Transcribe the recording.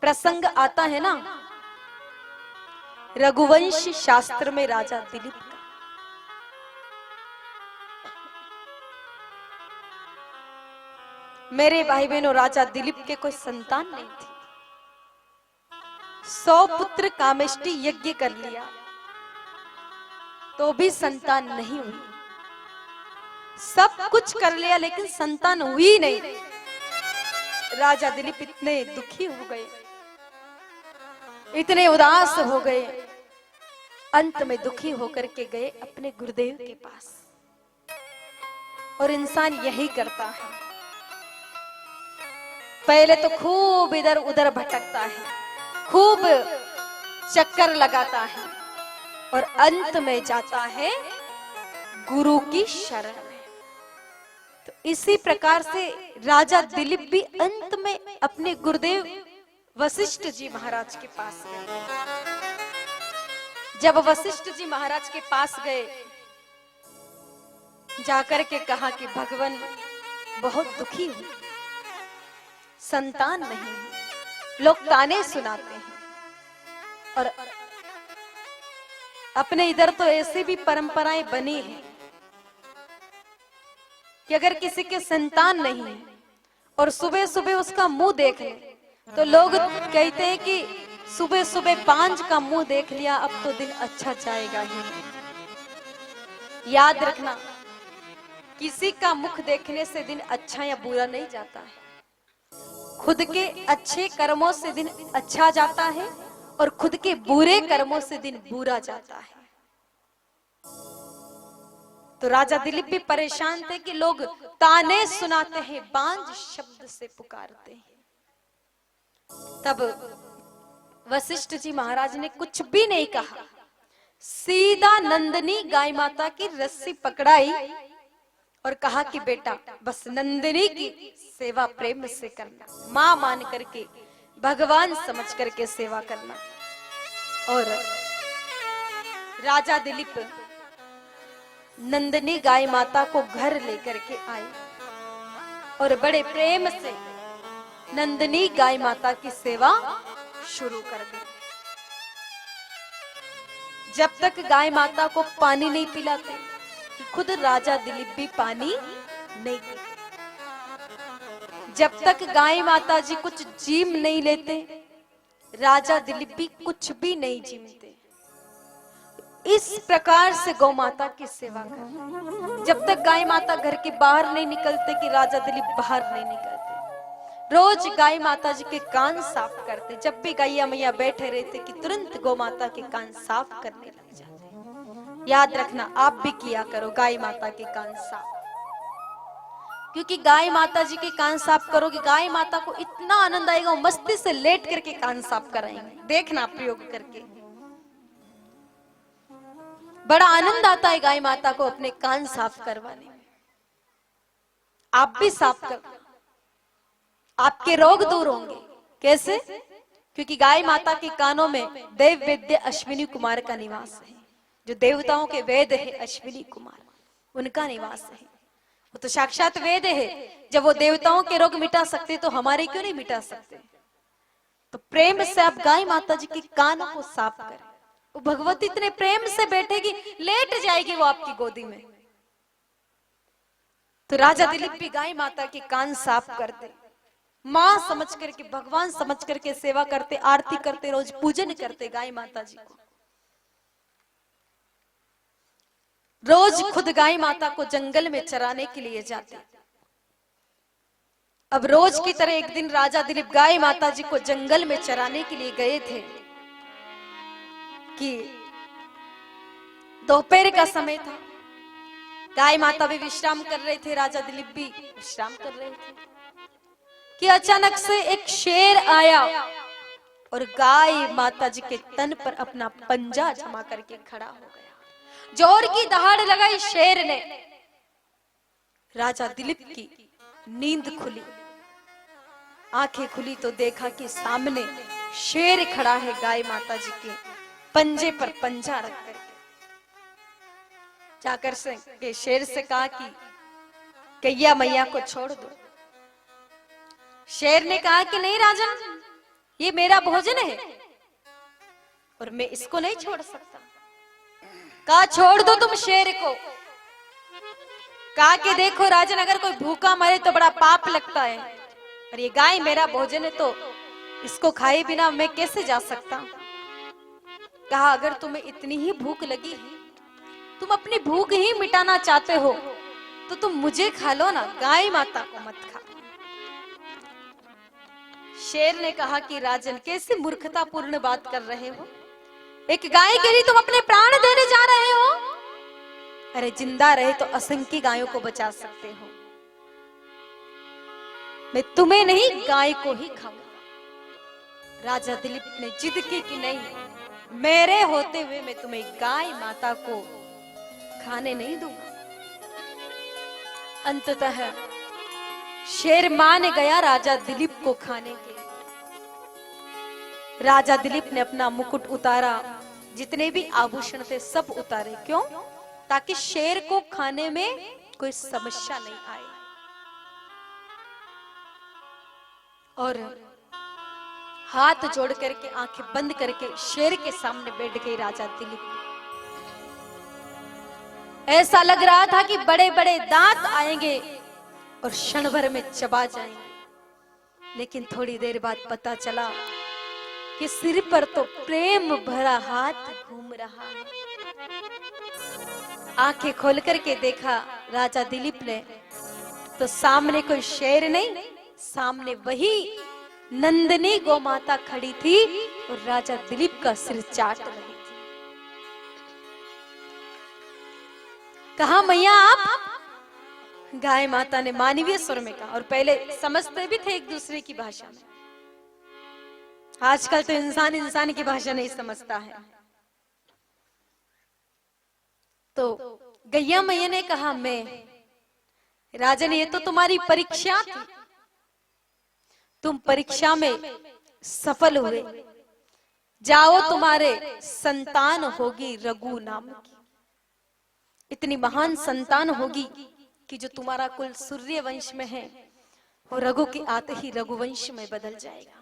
प्रसंग आता है ना रघुवंश शास्त्र में राजा दिलीप का। मेरे भाई बहनों, राजा दिलीप के कोई संतान नहीं थी। 100 पुत्र कामेष्टि यज्ञ कर लिया तो भी संतान नहीं हुई। सब कुछ कर लिया लेकिन संतान हुई नहीं। राजा दिलीप इतने दुखी हो गए, इतने उदास हो गए। अंत में दुखी होकर के गए अपने गुरुदेव के पास। और इंसान यही करता है, पहले तो खूब इधर उधर भटकता है, खूब चक्कर लगाता है और अंत में जाता है गुरु की शरण में। तो इसी प्रकार से राजा दिलीप भी अंत में अपने गुरुदेव वशिष्ठ जी महाराज के पास गए। जब वशिष्ठ जी महाराज के पास गए, जाकर के कहा कि भगवान बहुत दुखी हूं, संतान नहीं, लोग ताने सुनाते हैं। और अपने इधर तो ऐसी भी परंपराएं बनी है कि अगर किसी के संतान नहीं है और सुबह सुबह उसका मुंह देख ले तो लोग कहते हैं कि सुबह सुबह पांच का मुंह देख लिया, अब तो दिन अच्छा जाएगा ही। याद रखना, किसी का मुख देखने से दिन अच्छा या बुरा नहीं जाता है। खुद के अच्छे कर्मों से दिन अच्छा जाता है और खुद के बुरे कर्मों से दिन बुरा जाता है। तो राजा दिलीप भी परेशान थे कि लोग ताने सुनाते हैं, बांझ शब्द से पुकारते हैं। तब वशिष्ठ जी महाराज ने कुछ भी नहीं कहा, सीधा नंदिनी गाय माता की रस्सी पकड़ाई और कहा कि बेटा बस नंदिनी की सेवा प्रेम से करना, मां मान करके, भगवान समझ करके सेवा करना। और राजा दिलीप नंदिनी गाय माता को घर लेकर के आए और बड़े प्रेम से नंदिनी गाय माता की सेवा शुरू कर दी। जब तक गाय माता को पानी नहीं पिलाते, खुद राजा दिलीप भी पानी नहीं पीते। जब तक गाय माता जी कुछ जीम नहीं लेते, राजा दिलीप भी कुछ भी नहीं जीमते। इस प्रकार से गौ माता की सेवा कर, जब तक गाय माता घर के बाहर नहीं निकलते कि राजा दिलीप बाहर नहीं निकलते। रोज गाय माता जी के कान साफ करते। जब भी गैया मैया बैठे रहते कि तुरंत गौ माता के कान साफ करने लग जाते। याद रखना, आप भी किया करो गाय माता के कान साफ, क्योंकि गाय माता जी के कान साफ करोगे, गाय माता को इतना आनंद आएगा, वो मस्ती से लेट करके कान साफ कराएंगे। देखना प्रयोग करके, बड़ा आनंद आता है गाय माता को अपने कान साफ करवाने में। आप भी साफ कर, आपके रोग दूर होंगे। कैसे? क्योंकि गाय माता के कानों में देव वैद्य अश्विनी कुमार का निवास है। जो देवताओं के वेद है अश्विनी कुमार, उनका निवास है। वो तो साक्षात वेद है। जब वो देवताओं के रोग मिटा सकते तो हमारे क्यों नहीं मिटा सकते? तो प्रेम से आप गाय माता जी के कानों को साफ करें। वो भगवती इतने प्रेम से बैठेगी, लेट जाएगी वो आपकी गोदी में। तो राजा दिलीप भी गाय माता के कान साफ करते, मां समझ करके, भगवान समझ करके सेवा करते, आरती करते, रोज पूजन करते गाय माता जी को। रोज खुद गाय माता को जंगल में चराने के लिए जाते। अब रोज की तरह एक दिन राजा दिलीप गाय माता जी को जंगल में चराने के लिए गए थे कि दोपहर का समय था। गाय माता भी विश्राम कर रहे थे, राजा दिलीप भी विश्राम कर रहे थे कि अचानक से एक शेर आया और गाय माता जी के तन पर अपना पंजा जमा करके खड़ा हो गया। जोर की दहाड़ लगाई शेर ने। राजा दिलीप की नींद खुली, आंखें खुली तो देखा कि सामने शेर खड़ा है, गाय माता जी के पंजे पर पंजा रख करके। जाकर से के शेर से कहा कि गैया मैया को छोड़ दो। शेर ने कहा कि नहीं राजन, ये मेरा भोजन है और मैं इसको नहीं छोड़ सकता। कहा छोड़ दो तुम शेर को। कहा कि देखो राजन, अगर कोई भूखा मरे तो बड़ा पाप लगता है, और ये गाय मेरा भोजन है तो इसको खाए बिना मैं कैसे जा सकता। कहा अगर तुम्हें इतनी ही भूख लगी है, तुम अपनी भूख ही मिटाना चाहते हो, तो तुम मुझे खा लो ना, गाय माता को मत खा। शेर ने कहा कि राजन, कैसी मूर्खतापूर्ण बात कर रहे हो। एक गाय के लिए तुम अपने प्राण देने जा रहे हो। अरे जिंदा रहे तो असंख्य गायों को बचा सकते हो। मैं तुम्हें नहीं, गाय को ही खाऊंगा। राजा दिलीप ने जिद की कि नहीं, मेरे होते हुए मैं तुम्हें गाय माता को खाने नहीं दूंगा। अंततः शेर मान गया राजा दिलीप को खाने के लिए। राजा दिलीप ने अपना मुकुट उतारा, जितने भी आभूषण थे सब उतारे। क्यों? ताकि शेर को खाने में कोई समस्या नहीं आए। और हाथ जोड़ करके, आंखें बंद करके शेर के सामने बैठ गई राजा दिलीप। ऐसा लग रहा था कि बड़े बड़े दांत आएंगे और क्षण भर में चबा जाएंगे। लेकिन थोड़ी देर बाद पता चला कि सिर पर तो प्रेम भरा हाथ घूम रहा है। आंखें खोल करके देखा राजा दिलीप ने, तो सामने कोई शेर नहीं, सामने वही नंदिनी गोमाता खड़ी थी और राजा दिलीप का सिर चाट रही थी। कहा मैया आप? गाय माता ने मानवीय स्वर में कहा, और पहले समझते भी थे एक दूसरे की भाषा में। आजकल तो इंसान इंसान की भाषा नहीं समझता है। तो गैया मैया ने कहा, मैं राजन, ये तो तुम्हारी परीक्षा थी, तुम परीक्षा में सफल हुए, जाओ तुम्हारे संतान होगी रघु नाम की। इतनी महान संतान होगी कि जो तुम्हारा कुल सूर्य वंश में है वो रघु के आते ही रघुवंश में बदल जाएगा।